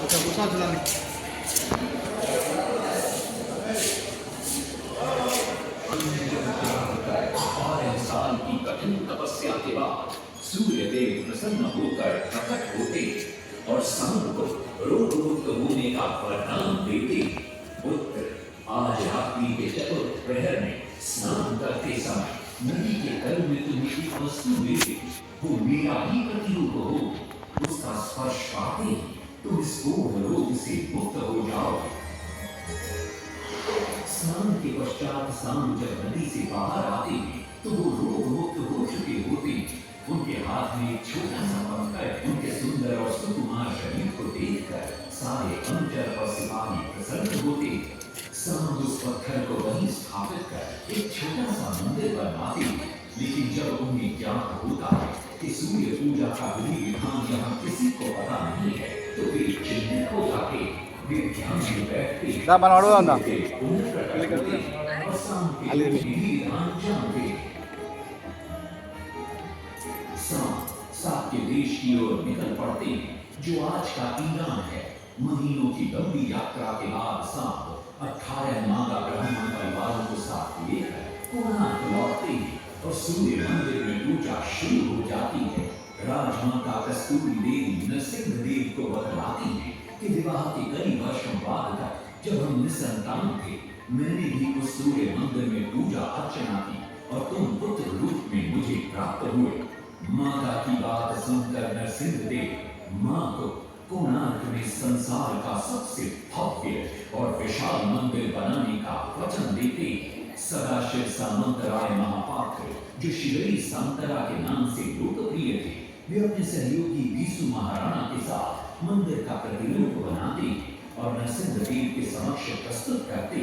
अच्छा गुस्सा चलाने और इंसान की कठिन तपस्या के बाद सूर्य देव प्रसन्न होकर प्रकट होते और समुद्र को रोग मुक्त होने का वरदान देते। पुत्र, आज रात्रि के चतुर्थ प्रहर में स्नान करते समय नदी के तल में तुम्हें एक वस्तु मिली, वो मेरा ही प्रतिरूप हो। उसका स्पर्श पाते ही तुम इस घोर रोग से मुक्त हो जाओगे। स्नान के पश्चात शाम जब नदी से बाहर आते हैं तो वो रोग मुक्त हो चुके होते हैं। उनके हाथ में एक छोटा सा पत्थर उनके सुंदर और सुकुमार शरीर को देखकर सारे अनुचर और सिपाही प्रसन्न होते। सांब उस पत्थर को वहीं स्थापित कर एक छोटा सा मंदिर बनवाते। लेकिन जब उन्हें ज्ञात होता है कि सूर्य पूजा का विधि विधान यहाँ किसी को पता नहीं है तो वे चिंतित हो जाते। वे ध्यान में बैठते दा बनाड़ो अंदा और शाम के विधि विधान जानते। सांप के देश की ओर निकल पड़ते हैं जो आज का ईरान है। महीनों की लंबी यात्रा के बाद सांप 18 नागा ब्राह्मण परिवारों को साथ लेकर कोणार्क लौटते हैं और सूर्य मंदिर में पूजा शुरू हो जाती है। राजमाता कस्तूरी देवी नरसिंह देव को बतलाती है कि विवाह के कई वर्षों बाद तक जब हम निसंतान थे, मैंने भी उस सूर्य मंदिर में पूजा अर्चना की और तुम पुत्र रूप में मुझे प्राप्त हुए। माता की बात सुनकर नरसिंह देव मां को कोणार्क में संसार का सबसे भव्य और विशाल मंदिर बनाने का वचन देते। सदाशिव सामंतराय महापात्र जो शिवरी सांतरा के नाम से लोकप्रिय थे, वे अपने सहयोगी बीसू महाराणा के साथ मंदिर का प्रतिरूप बनाते और नरसिंह देव के समक्ष प्रस्तुत करते।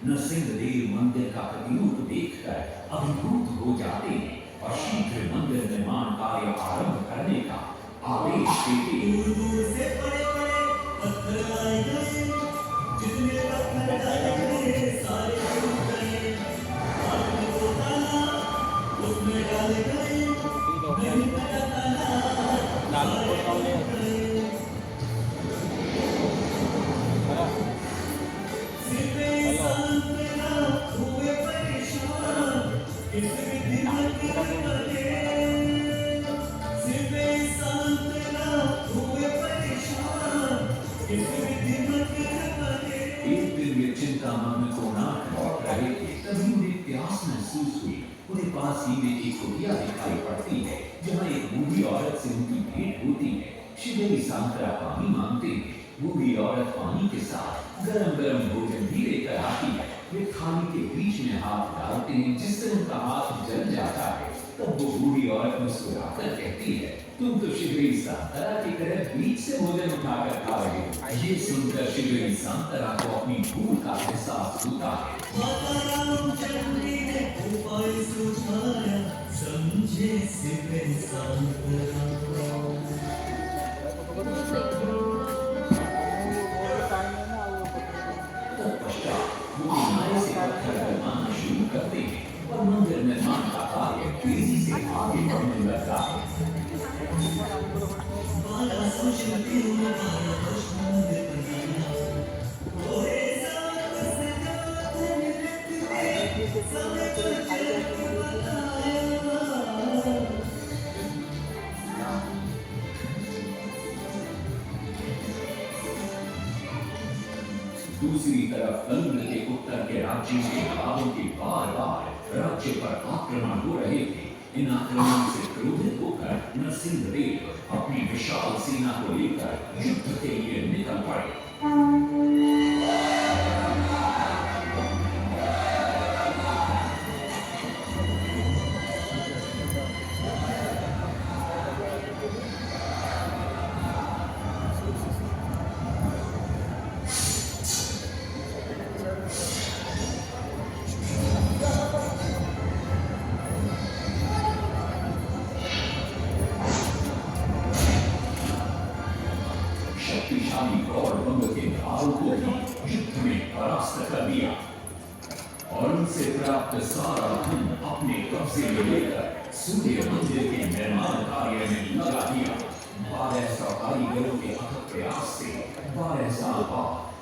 नरसिंह देव मंदिर का प्रतिरूप देखकर अभिभूत हो जाते हैं और शीघ्र मंदिर निर्माण कार्य आरंभ करने का आदेश देते। दूर से बड़े-बड़े पत्थर लाए गए, जितने पत्थर लाए गए सारे टूट गए। पानी को डाला, उसमें डाले गए, नहीं पता डाला, सारे टूट गए। सिर्फ इंसान तेरा हुए परेशान, किसी भी दिन एक दिन वे चिंतामग्न कोणार्क लौट रहे थे, तभी उन्हें प्यास महसूस हुई। उन्हें पास ही में एक कुटिया दिखाई पड़ती है जहाँ एक बूढ़ी औरत से उनकी भेंट होती है। शिवरी सांतरा पानी मांगते हैं। बूढ़ी औरत पानी के साथ गरम गरम भोजन भी लेकर आती है। वे थाली के बीच में हाथ डालते हैं, जिससे उनका हाथ जल जाता है। तब वो बूढ़ी औरत मुस्कुराकर कहती है, तुम तो शिवरी सांतरा की तरह बीच से भोजन उठाकर खा रहे हो। ये सुनकर शिवरी सांतरा को अपनी भूल का एहसास होता है। समझे शिवरी सांतरा शुरू करते हैं और मंदिर निर्माण का कार्य तेजी से आगे बढ़ने लगता है। दूसरी तरफ कलिंग के उत्तर के राज्यों के नवाबों के बार-बार राज्य पर आक्रमण हो रहे थे। इन आक्रमणों से क्रोधित होकर नरसिंह देव अपनी विशाल सेना को लेकर युद्ध के लिए निकल पड़े। शक्तिशाली गौरवंग के भारों को भी युद्ध में परास्त कर दिया और उनसे प्राप्त सारा धन अपने कब्जे में लेकर सूर्य मंदिर के निर्माण कार्य में लगा दिया। 1200 कारीगरों के अथक प्रयास से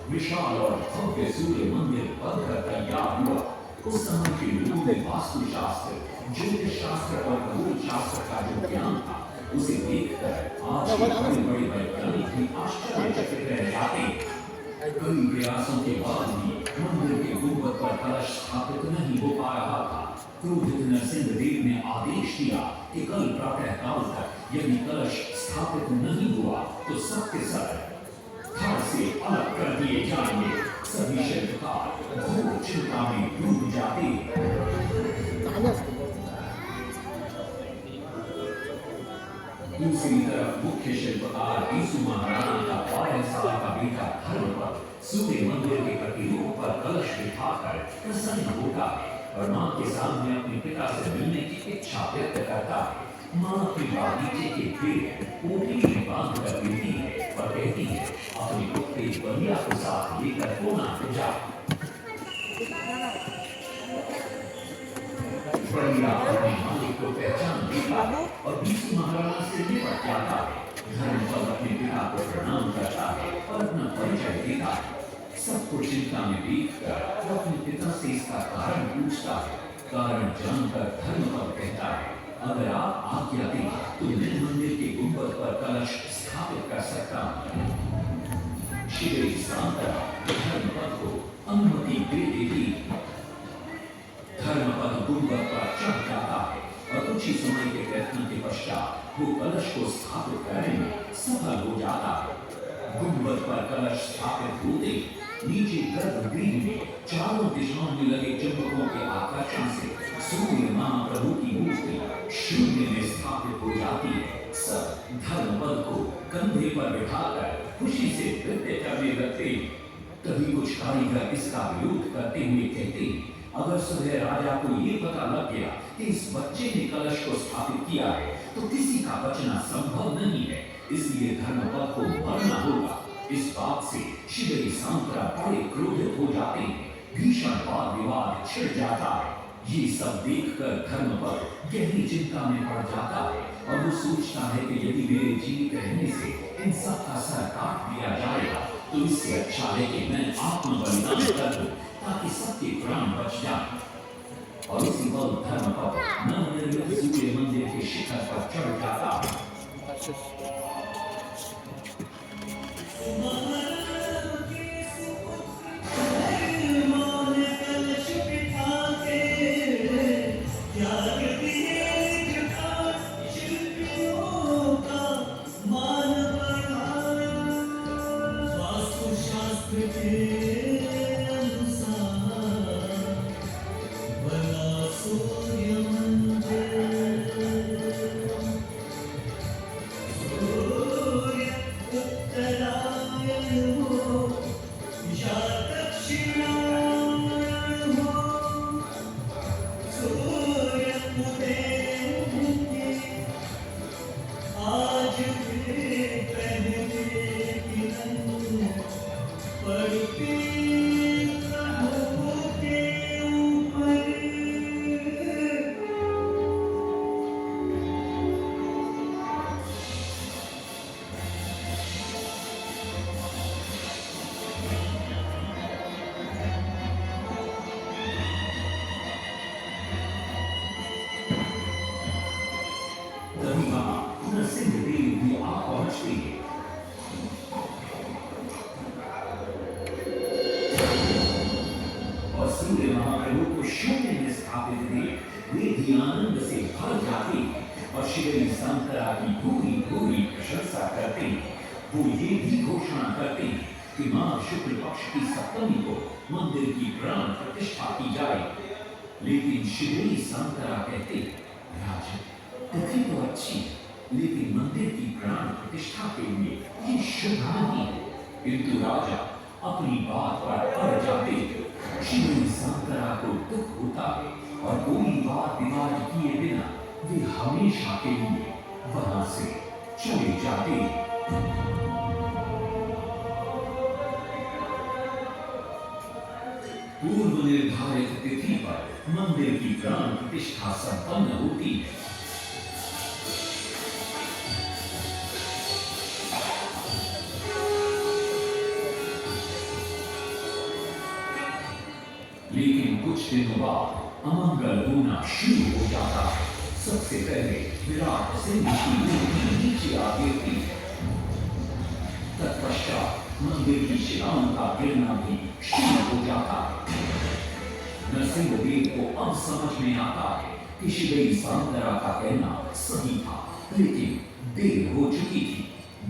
विशाल और भव्य सूर्य मंदिर बनकर तैयार हुआ। उस समय के लोगों में वास्तुशास्त्र, ज्योतिष शास्त्र और खगोल शास्त्र का जो ज्ञान था, उसे देखकर आज के बड़े-बड़े वैज्ञानिक भी आश्चर्यचकित रह जाते हैं। कई प्रयासों के बाद भी मंदिर के गुंबद पर कलश स्थापित नहीं हो पा रहा था। क्रोधित नरसिंहदेव ने आदेश दिया कि कल प्रातः काल तक यदि कलश स्थापित नहीं हुआ तो सबके सब धड़ से अलग कर दिए जाएंगे। सभी शिल्पकार घोर चिंता में डूब जाते। दूसरी तरफ मुख्य शिल्पकार यीशु महाराणा का 12 साल का बेटा धर्मपद सूर्य मंदिर के प्रतिरूप पर कलश बिठाकर प्रसन्न होता है और मां के सामने अपने पिता से मिलने की इच्छा व्यक्त करता है। मां अपने बागीचे के पेड़ ओटी में बांध कर देती है और कहती है, अपने कुत्ते बलिया को साथ लेकर कोना पे जा। बलिया अपने मालिक को पहचान लेता है और यीशु महाराणा से निपट जाता है। धर्मपद अपने पिता को प्रणाम करता है और अपना परिचय देता है। सबको चिंता में देखकर वो अपने पिता से इसका कारण पूछता है। कारण जानकर धर्मपद कहता है, अगर आप आज्ञा दें तो मैं मंदिर के गुंबद पर कलश स्थापित कर सकता हूं। श्री सांतरा धर्मपद को अनुमति दे देती। धर्मपद गुंबद पर चढ़ जाता है और कुछ ही समय के प्रयत्न के पश्चात वो कलश को स्थापित करने में सफल हो जाता है। गुंबद पर कलश स्थापित होते नीचे गर्भगृह में चारों दिशाओं में लगे चुंबकों के आकर्षण से सूर्य महाप्रभु की मूर्ति शून्य में स्थापित हो जाती है। सब धर्मपद को कंधे पर बिठाकर खुशी से नृत्य करने लगते। तभी कुछ कारीगर इसका विरोध करते हुए कहते, अगर सुबह राजा को ये पता लग गया कि इस बच्चे ने कलश को स्थापित किया है तो किसी का बचना संभव नहीं है, इसलिए धर्मपद को मरना होगा। इस बात से श्री सांतरा बड़े क्रोधित हो जाते हैं। भीषण वाद विवाद छिड़ जाता है। ये सब देखकर धर्मपद गहरी चिंता में पड़ जाता है और वो सोचता है कि यदि मेरे जीवित रहने से इन सब का सर काट दिया जाएगा तो इससे अच्छा है कि मैं आत्म बलिदान कर दूं ताकि सबके प्राण बच जाएं। और उसी पल धर्मपद नवनिर्मित सूर्य मंदिर के शिखर पर चढ़ जाता है। वो ये भी घोषणा करते हैं कि मां शुक्ल पक्ष की सप्तमी को मंदिर की प्राण प्रतिष्ठा की जाए। लेकिन श्री सांतरा कहते, राजन तिथि तो अच्छी है लेकिन मंदिर की प्राण प्रतिष्ठा के लिए ये शुभ नहीं है। किंतु राजा अपनी बात पर अड़ जाते। श्री सांतरा को दुख होता है और कोई वाद विवाद किए बिना वे हमेशा के लिए वहां से चले जाते। पूर्व निर्धारित तिथि पर मंदिर की प्राण प्रतिष्ठा संपन्न होती है। लेकिन कुछ दिनों बाद अमंगल होना शुरू हो जाता है। सबसे पहले विराट सिंह की मूर्ति नीचे आ गिरती है। तत्पश्चात मंदिर की शिलाओं का गिरना भी शुरू हो जाता है। नरसिंहदेव को अब समझ में आता है कि शिवई सांतरा का कहना सही था, लेकिन देर हो चुकी थी।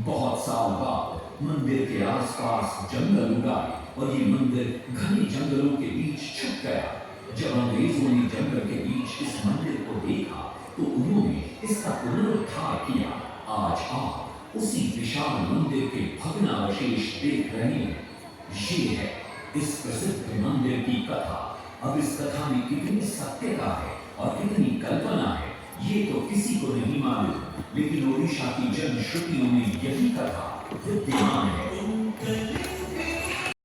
बहुत साल बाद मंदिर के आसपास जंगल उगाए और ये मंदिर घने जंगलों के बीच छुप गया। जब अंग्रेजों ने जंगल के बीच इस मंदिर को देखा तो उन्होंने इसका पुनरुद्धार किया। आज आप उसी विशाल मंदिर के भग्नावशेष देख रहे हैं। ये है इस प्रसिद्ध मंदिर की कथा। अब इस कथा में कितनी सत्यता है और कितनी कल्पना है, ये तो किसी को नहीं मालूम, लेकिन ओडिशा की जनश्रुतियों में यही कथा विद्यमान है।